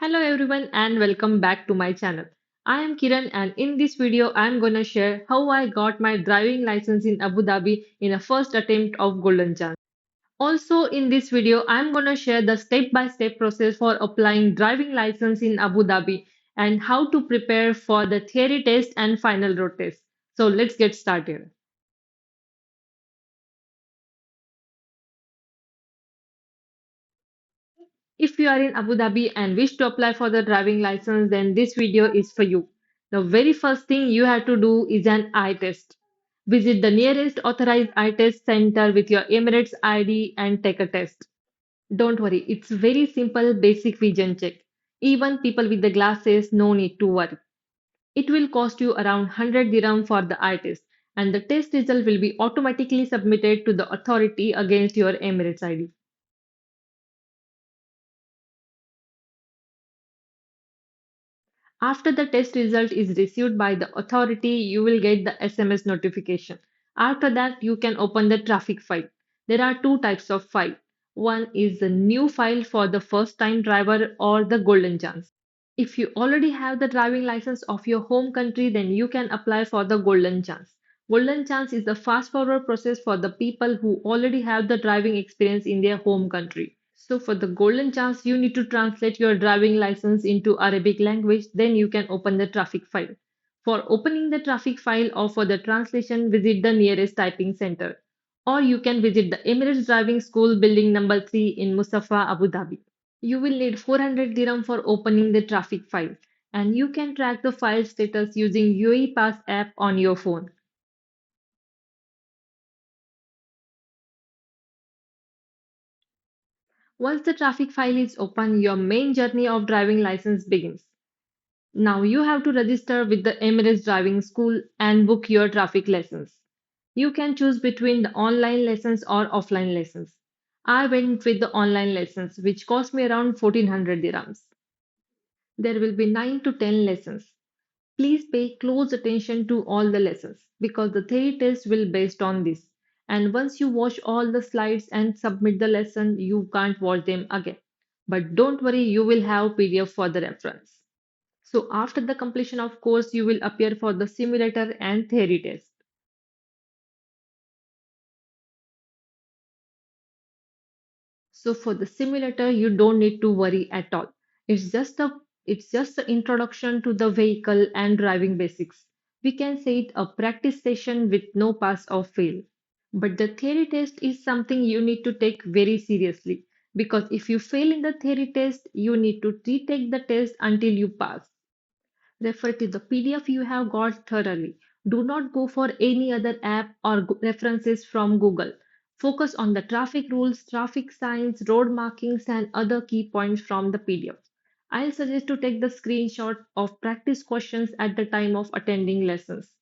Hello everyone and welcome back to my channel. I am Kiran and in this video I am gonna share how I got my driving license in Abu Dhabi in a first attempt of Golden Chance. Also in this video I am gonna share the step-by-step process for applying driving license in Abu Dhabi and how to prepare for the theory test and final road test. So let's get started. If you are in Abu Dhabi and wish to apply for the driving license, then this video is for you. The very first thing you have to do is an eye test. Visit the nearest authorized eye test center with your Emirates ID and take a test. Don't worry, it's very simple basic vision check. Even people with the glasses no need to worry. It will cost you around 100 dirham for the eye test and the test result will be automatically submitted to the authority against your Emirates ID. After the test result is received by the authority, you will get the SMS notification. After that, you can open the traffic file. There are two types of file. One is the new file for the first time driver or the golden chance. If you already have the driving license of your home country, then you can apply for the golden chance. Golden chance is the fast forward process for the people who already have the driving experience in their home country. So for the golden chance, you need to translate your driving license into Arabic language, then you can open the traffic file. For opening the traffic file or for the translation, visit the nearest typing center. Or you can visit the Emirates Driving School building number 3 in Musafa, Abu Dhabi. You will need 400 dirham for opening the traffic file and you can track the file status using UAE Pass app on your phone. Once the traffic file is open, your main journey of driving license begins. Now you have to register with the Emirates Driving School and book your traffic lessons. You can choose between the online lessons or offline lessons. I went with the online lessons, which cost me around 1400 dirhams. There will be 9 to 10 lessons. Please pay close attention to all the lessons because the theory test will based on this. And once you watch all the slides and submit the lesson, you can't watch them again. But don't worry, you will have PDF for the reference. So after the completion of course, you will appear for the simulator and theory test. So for the simulator, you don't need to worry at all. It's just the introduction to the vehicle and driving basics. We can say it a practice session with no pass or fail. But the theory test is something you need to take very seriously because if you fail in the theory test, you need to retake the test until you pass. Refer to the PDF you have got thoroughly. Do not go for any other app or references from Google. Focus on the traffic rules, traffic signs, road markings, and other key points from the PDF. I'll suggest to take the screenshot of practice questions at the time of attending lessons.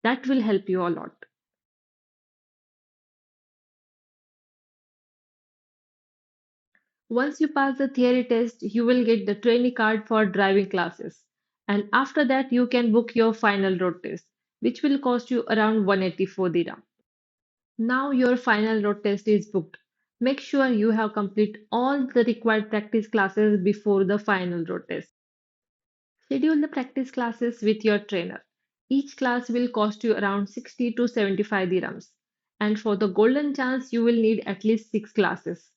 That will help you a lot. Once you pass the theory test, you will get the trainee card for driving classes. And after that, you can book your final road test, which will cost you around 184 dirham. Now your final road test is booked. Make sure you have completed all the required practice classes before the final road test. Schedule the practice classes with your trainer. Each class will cost you around 60 to 75 dirhams. And for the golden chance, you will need at least 6 classes.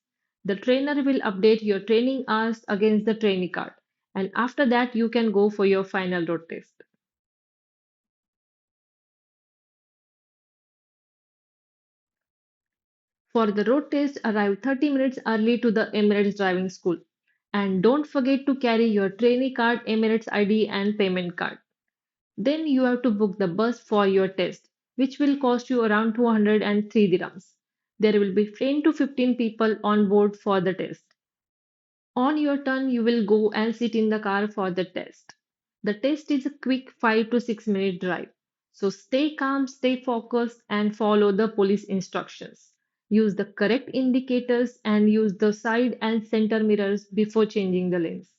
The trainer will update your training hours against the trainee card. And after that, you can go for your final road test. For the road test, arrive 30 minutes early to the Emirates driving school. And don't forget to carry your trainee card, Emirates ID, and payment card. Then you have to book the bus for your test, which will cost you around 203 dirhams. There will be 10 to 15 people on board for the test. On your turn, you will go and sit in the car for the test. The test is a quick 5 to 6 minute drive. So stay calm, stay focused, and follow the police instructions. Use the correct indicators and use the side and center mirrors before changing the lanes.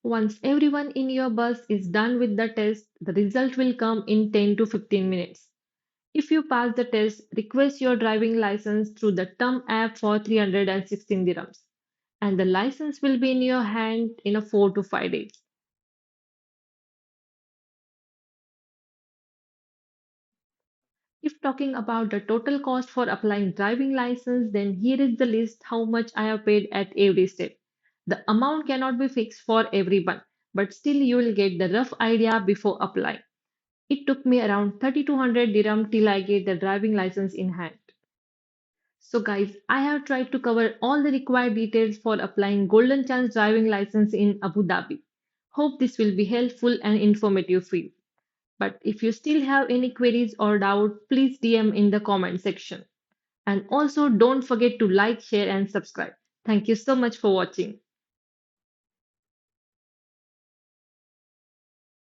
Once everyone in your bus is done with the test, the result will come in 10 to 15 minutes. If you pass the test, request your driving license through the TUM app for 316 dirhams. and the license will be in your hand in a 4 to 5 days. If talking about the total cost for applying driving license, then here is the list how much I have paid at every step. The amount cannot be fixed for everyone, but still you will get the rough idea before applying. It took me around 3200 dirham till I get the driving license in hand. So guys, I have tried to cover all the required details for applying Golden Chance driving license in Abu Dhabi. Hope this will be helpful and informative for you. But if you still have any queries or doubt, please DM in the comment section. And also don't forget to like, share and subscribe. Thank you so much for watching.